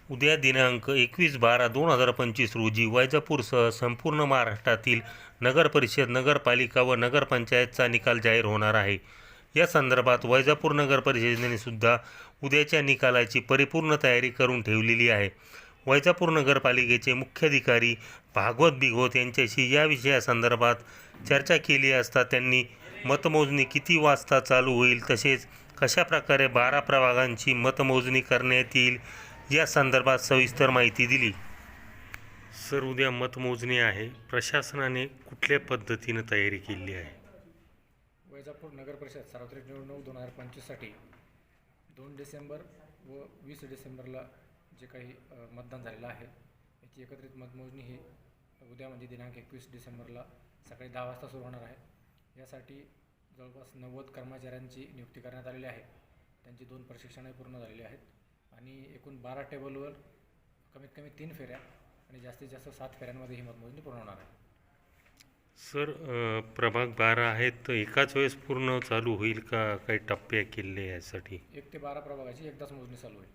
उद्या दिनांक 21/12/2025 रोजी वैजापूरसह संपूर्ण महाराष्ट्रातील नगरपरिषद, नगरपालिका व नगरपंचायतचा निकाल जाहीर होणार आहे. या संदर्भात वैजापूर नगर परिषदेने सुद्धा उद्याच्या निकालाची परिपूर्ण तयारी करून ठेवलेली आहे. वैजापूर नगरपालिकेचे मुख्याधिकारी भागवत बिघोत यांच्याशी या विषयासंदर्भात चर्चा केली असता त्यांनी मतमोजणी किती वाजता चालू होईल, तसेच कशाप्रकारे 12 प्रभागांची मतमोजणी करण्यात येईल या संदर्भात सविस्तर माहिती दिली. सर, उद्या मतमोजणी आहे, प्रशासनाने कुठल्या पद्धतीने तयारी केली आहे? वैजापूर नगर परिषद सार्वत्रिक निवडणूक 2025साठी 2 डिसेंबर व 20 डिसेंबरला जे काही मतदान झालेलं आहे याची एकत्रित मतमोजणी ही उद्या म्हणजे दिनांक 21 डिसेंबरला सकाळी 10 वाजता सुरू होणार आहे. यासाठी जवळपास 90 कर्मचाऱ्यांची नियुक्ती करण्यात आलेली आहे. त्यांची 2 प्रशिक्षणही पूर्ण झालेली आहेत आणि एकूण 12 टेबलवर कमीत कमी 3 फेऱ्या आणि जास्तीत जास्त 7 फेऱ्यांमध्ये ही मतमोजणी पूर्ण होणार आहे. सर, प्रभाग 12 आहेत तर एकाच वेळेस पूर्ण चालू होईल का काही टप्पे केले यासाठी? 1 ते 12 प्रभागाची एकदाच मोजणी चालू होईल.